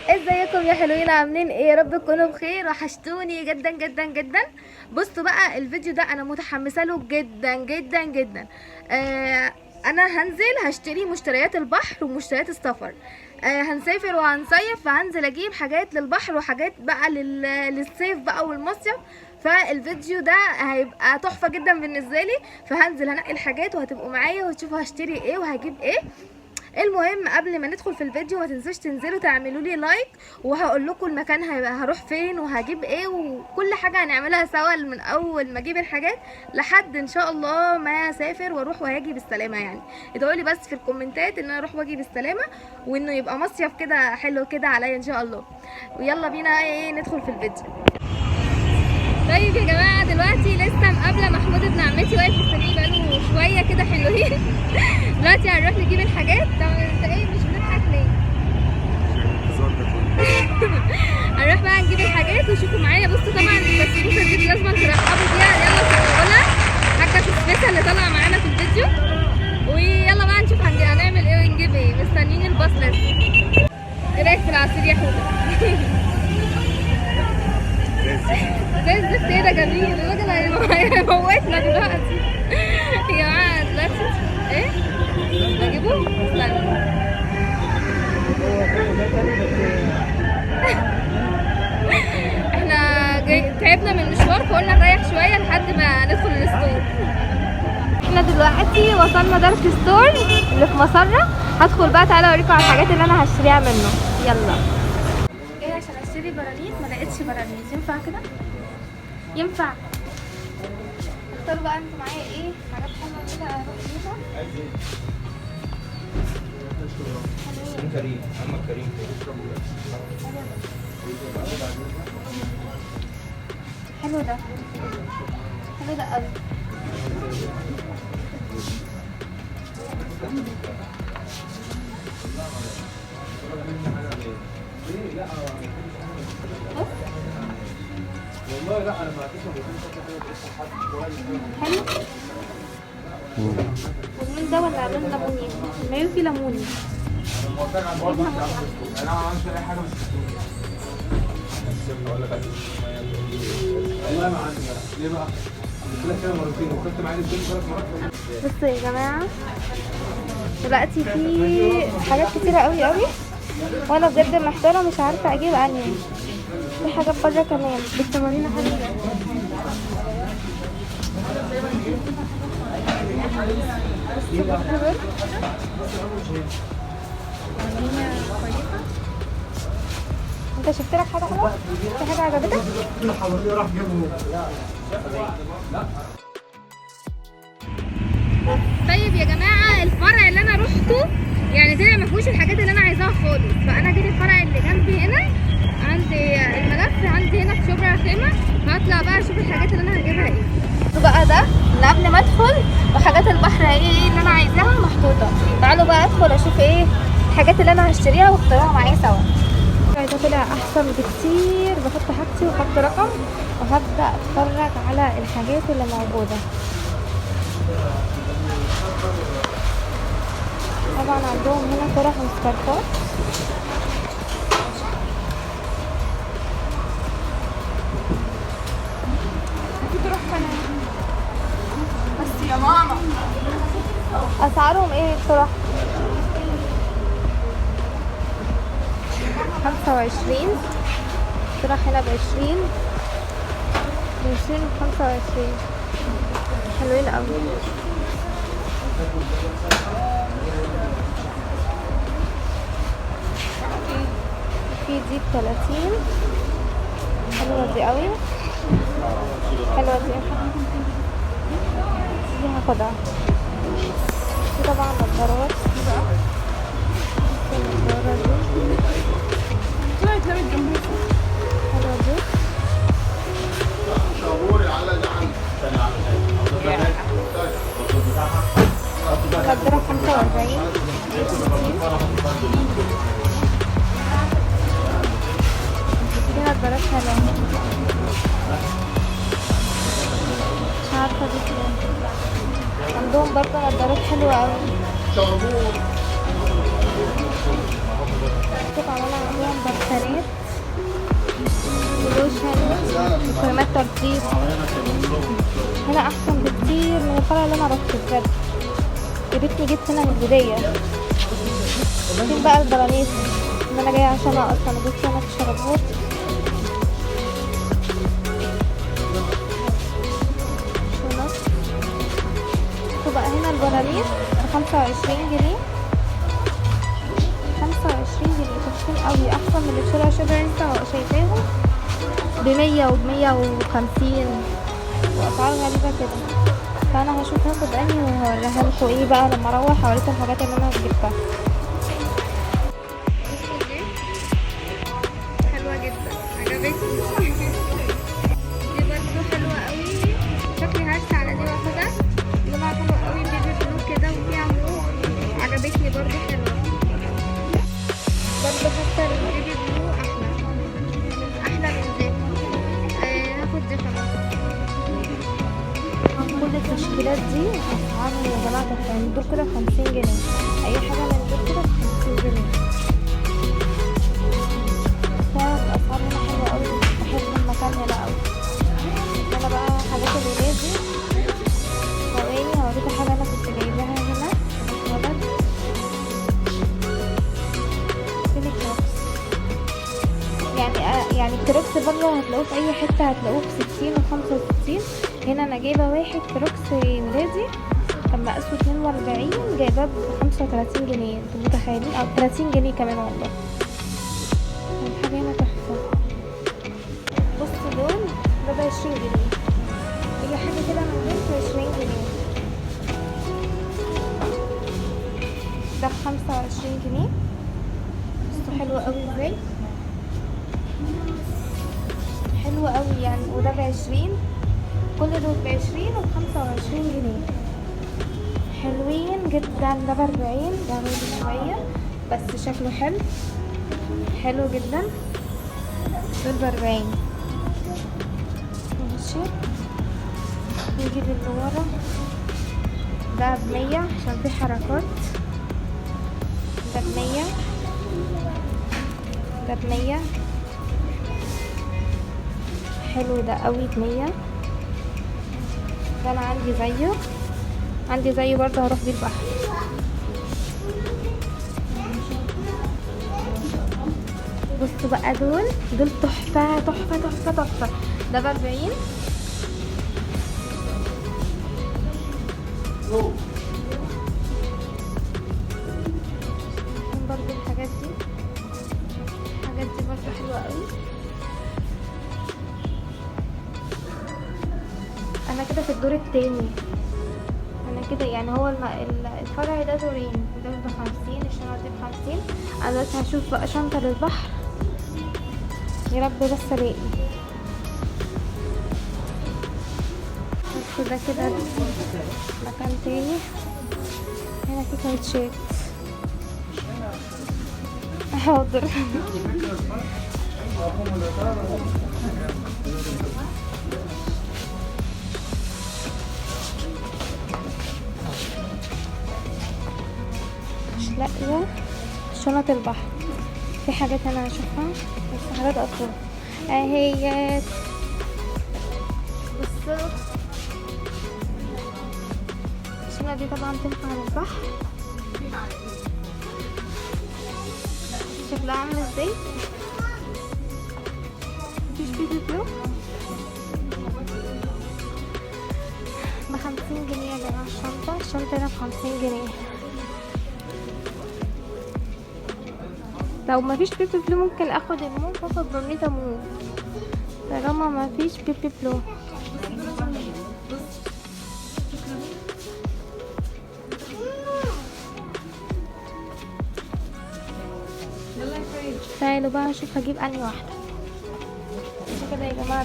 ازيكم يا حلوين؟ عاملين ايه؟ يا رب تكونوا بخير. وحشتوني جدا جدا جدا. بصوا بقى، الفيديو ده انا متحمسه له جدا جدا جدا. انا هنزل هشتري مشتريات البحر ومشتريات السفر. هنسافر وهنصيف، فهنزل اجيب حاجات للبحر وحاجات بقى للصيف بقى والمصيف. فالفيديو ده هيبقى تحفه جدا بالنسبه لي. فهنزل هنقي الحاجات وهتبقوا معايا وتشوفوا هشتري ايه وهجيب ايه. المهم قبل ما ندخل في الفيديو ما تنسوش تنزلوا تعملوا لي لايك، وهقول لكم المكان هروح فين وهجيب ايه وكل حاجه هنعملها سوا من اول ما اجيب الحاجات لحد ان شاء الله ما اسافر واروح وهاجي بالسلامه. يعني ادعوا لي بس في الكومنتات ان انا اروح واجي بالسلامه، وانه يبقى مصيف كده حلو كده عليا ان شاء الله. ويلا بينا ايه ندخل في الفيديو. طيب يا جماعه، دلوقتي لسه مقابله محمود ابن عمتي واقف مستنيه بقاله شويه كده حلوين. دلوقتي هنروح نجيب الحاجات. طب انت ايه مش بتضحك ليه؟ هنروح بقى نجيب الحاجات وشوفوا معايا. بصوا طبعا البسبوسه دي لازم ترحبوا بيها. يلا صوروا حاجه السبيسه اللي طالعه معانا في الفيديو. ويلا بقى نشوف هنعمل ايه ونجيب ايه. مستنيين الباص لسه. ايه رايك في العصير يا حوده؟ زي الزفت. ايه ده جميل، الراجل هيموتنا دلوقتي. يا جماعه دلوقتي ايه بجيبه؟ استنى. احنا تعبنا من المشوار فقلنا نريح شويه لحد ما ندخل الستور. احنا دلوقتي وصلنا دارك ستور اللي في مسرة. هدخل بقى، تعالى اوريكم على الحاجات اللي انا هشتريها منه. يلا. ايه عشان اشتري برانيت ما لقيتش برانيت. ينفع كده؟ ينفع. اختاروا بقى انتوا معايا ايه حاجات حلوه كده اروح بيها. كريم، عمك كريم. حلو ده، حلو ده قوي. والله لا انا ما فيش حلو. اللون ده ولا لون ليموني؟ المايو فيه ليموني. انا ما عملتش اي حاجه والله ما عندي. ليه بقى؟ قلت لك كده مرتين وخدت معايا البيت 3 مرات. بصوا يا جماعه، دلوقتي في حاجات كتيره قوي قوي وانا بجد محتاره مش عارفه اجيب انهي. في حاجات بره كمان بالتمارين حلوه. انت شفت لك حاجه حلوه؟ في حاجه عجبتك؟ طيب يا جماعه، الفرع اللي انا روحته يعني طلع ما فيهوش الحاجات اللي انا عايزاها خالص. فانا جيت الفرع اللي جنبي هنا عندي الملف عندي هنا في شبرا خيمه. فهطلع بقى اشوف الحاجات اللي انا هجيبها ايه. بقى ده اللي قبل ما ادخل وحاجات البحر ايه اللي انا عايزاها محطوطه. تعالوا بقى ادخل اشوف ايه الحاجات اللي انا هشتريها واختارها معايا سوا. ده طلع احسن بكتير. بحط حاجتي واحط رقم وهبدا اتفرج على الحاجات اللي موجوده. طبعا عندهم هنا طرح وسكارفات. بس يا ماما اسعارهم ايه الطرح؟ 25. طرح هنا ب20، ب20 و25. حلوين قوي. في دي ب30. حلوة دي قوي، حلوة دي. دي هاخدها. دي طبعا نضارات. النضارة دي حلوة دي. نضارة 45. دي نضارات حلوة. مش عارفة دي كام. عندهم برضه نضارات حلوة اوي. برضو عملنا عليهم برفانات ولوشن وكريمات ترطيب. هنا احسن بكتير من الفرع اللي انا روحته بجد، يا ريتني جبت هنا من البدايه. فين بقى البرانيس اللي انا جايه عشانها اصلا؟ بص هنا في شرابات بقى. هنا البرانيس ب25 جنيه، 25 جنيه تخفين قوي، احسن من اللي في شارع انت شايفاهم ب100 وب150 واسعار غريبه كده. فانا هشوف هاخد انهي وهوريها لكم ايه بقى لما اروح اوريكم الحاجات اللي انا جبتها. حلوه جدا عجبتني. دي برضه حلوه قوي، شكلي هرسى على دي واخدها. لونها حلو قوي، بيبي بلو كده وفيها نور، عجبتني برضه حلوه. برضه حاسه البيبي بلو احلى من دي. هاخد دي خلاص. كل التشكيلات دي اسعار يا جماعه تحفه، دول كده ب50 جنيه، اي حاجه من دول كده ب50 جنيه. فعلا الاسعار هنا حلوه قوي، بحب المكان هنا قوي. انا بقى حاجات الولاد دي ثواني هوريكم حاجه انا كنت جايباها هنا ولد. فين الكروكس؟ يعني الكروكس بره هتلاقوه في اي حته، هتلاقوه ب60 و65. هنا انا جايبه واحد كروكس ولادي كان مقاسه 42، جايباه ب35 جنيه. انتوا متخيلين؟ او 30 جنيه كمان والله. الحاجه هنا تحفه. بصوا دول ده ب20 جنيه، اي حاجه كده من دول ب20 جنيه. ده ب25 جنيه. بصوا حلوه قوي ازاي، حلوه قوي يعني. وده ب20، كل دول ب20 و25 جنيه، حلوين جدا. ده ب40، ده غالي شويه بس شكله حلو، حلو جدا. دول ب40 ماشي. نجيب اللي ورا ده ب100 عشان في حركات. ده ب100، ده ب100 حلو ده قوي ب100. ده انا عندي زيه برضه، هروح بيه البحر. بصوا بقى دول تحفه تحفه تحفه تحفه. ده ب40. برضه الحاجات دي برضه حلوه قوي. انا كده في الدور التاني، انا كده يعني هو الفرع ده دورين، ده ب50، الشنطه دي ب50. انا دلوقتي هشوف بقى شنطه للبحر، يا رب بس الاقي. بس ده كده مكان تاني. هنا في كاوتشات. حاضر. مش لاقيه شنط البحر. في حاجات انا هشوفها بس حاجات اطول اهيت. بصوا الشنط دي طبعا تنفع للبحر. شكلها عامل ازاي؟ مفيش بيبي بلو ب50 جنيه يا جماعه. الشنطه هنا ب50 جنيه. لو مفيش بيبي بلو ممكن اخد الموف، اخد برنيتا موف، طالما مفيش بيبي بلو. تعالوا بقى اشوف هجيب انهي واحده. كده يا جماعه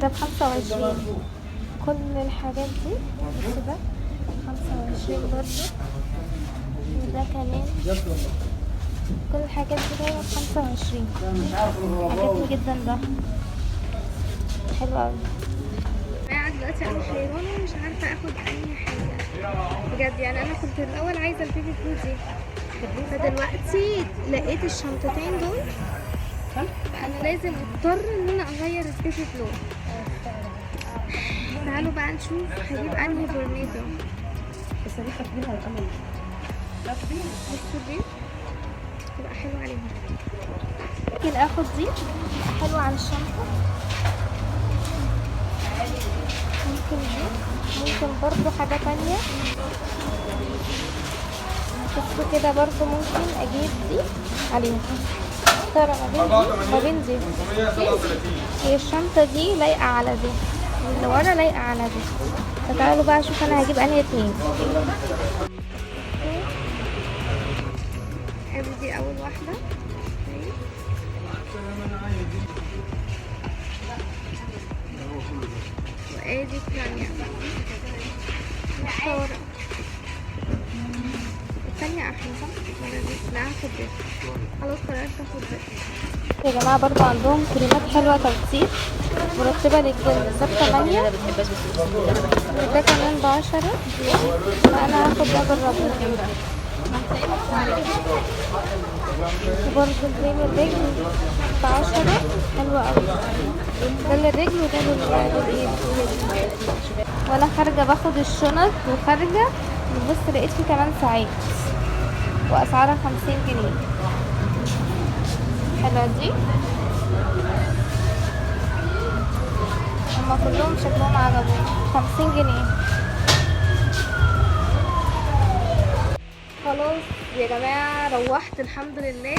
ده ب25. كل الحاجات دي بس ده 25 برضه. وده كمان كل الحاجات دي جايه ب25. عجبني جدا ده، حلو قوي. قاعد دلوقتي انا حيرانه ومش عارفه اخد اي حاجه بجد. يعني انا كنت الاول عايزه البيبي بلو دي فدلوقتي لقيت الشنطتين دول، انا لازم اضطر ان انا اغير التيشيرت لون. تعالوا بقى نشوف هجيب انهي بورنيتو. بس دي تقبيلها الأمل. بصوا دي تبقى حلوة عليهم. ممكن اخد دي تبقى حلوة على الشنطة. ممكن دي، ممكن برضو حاجة تانية. بصوا كده برضو ممكن اجيب دي عليهم. ترى ما بين دي. هي الشنطة دي لايقة على دي، واللي ورا لايقة على دي. فتعالوا بقى اشوف انا هجيب انهي اتنين. دي اول واحدة، وادي الثانية مختارة. الثانية احلى صح؟ ولا دي؟ لا هاخد دي. خلاص قررت اخد دي. يا جماعة برضو عندهم كريمات حلوة ترطيب مرطبة للجلد. ده ب8 وده كمان ب10. فانا هاخد ده اجربه. وبرضه كريم الرجل ب10 حلوة اوي. ده للرجل وده للايد. وانا خارجة باخد الشنط وخارجة بص لقيت فيه كمان ساعات واسعارها 50 جنيه. حلوة دي. هما كلهم شكلهم عجبوني. 50 جنيه. خلاص يا جماعة روحت الحمد لله.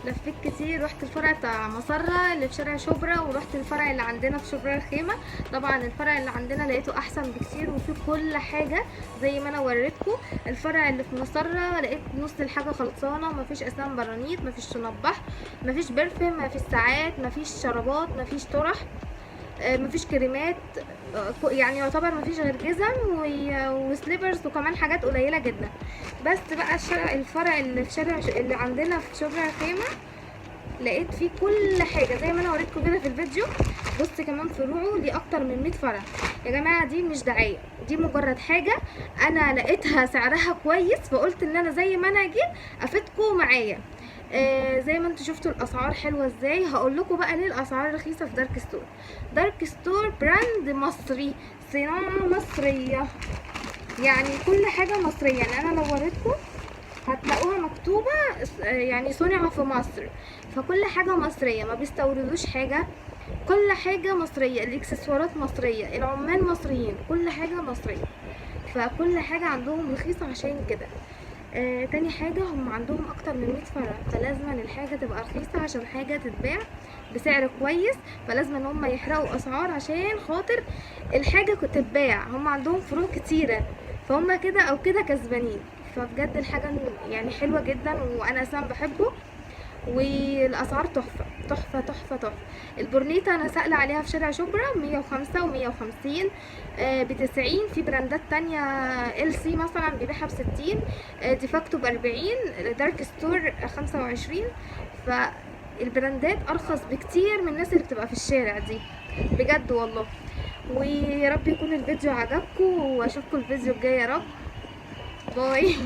لفيت كتير، رحت الفرع بتاع مسرة اللي في شارع شبرا، ورحت الفرع اللي عندنا في شبرا الخيمة. طبعا الفرع اللي عندنا لقيته احسن بكتير وفيه كل حاجة زي ما انا وريتكم. الفرع اللي في مسرة لقيت نص الحاجة خلصانة، مفيش اسنان برانيت، مفيش شنبح، مفيش برفم، مفيش ساعات، مفيش شرابات، مفيش طرح، مفيش كريمات، يعني يعتبر مفيش غير جزم وسليبرز وكمان حاجات قليله جدا. بس بقى الفرع اللي في شارع اللي عندنا في شبرا الخيمه لقيت فيه كل حاجه زي ما انا وريتكم كده في الفيديو. بص كمان فروعه دي اكتر من 100 فرع يا جماعه. دي مش دعايه، دي مجرد حاجه انا لقيتها سعرها كويس فقلت ان انا زي ما انا جيت افيدكم معايا. زي ما انتوا شفتوا الاسعار حلوه ازاي. هقول لكم بقى ليه الاسعار رخيصه في دارك ستور. دارك ستور براند مصري، صناعه مصريه، يعني كل حاجه مصريه. يعني انا لو وريتكم هتلاقوها مكتوبه يعني صنع في مصر. فكل حاجه مصريه، ما بيستوردوش حاجه، كل حاجه مصريه. الاكسسوارات مصريه، العمال مصريين، كل حاجه مصريه. فكل حاجه عندهم رخيصه عشان كده. تاني حاجة هم عندهم اكتر من 100 فرع، فلازم الحاجة تبقى رخيصة عشان حاجة تتباع بسعر كويس. فلازم ان هم يحرقوا اسعار عشان خاطر الحاجة تتباع. هم عندهم فروع كتيرة فهم كده او كده كسبانين. فبجد الحاجة يعني حلوة جدا وانا اصلا بحبه. والاسعار تحفه تحفه تحفه تحفه. البورنيتا انا سائله عليها في شارع شبرا 105 و150 ب90. في براندات تانية ال سي مثلا بيبيعها ب60، ديفاكتو ب40، دارك ستور 25. فالبراندات ارخص بكتير من الناس اللي بتبقى في الشارع دي بجد والله. ويا رب يكون الفيديو عجبكم واشوفكم الفيديو الجاي يا رب. باي.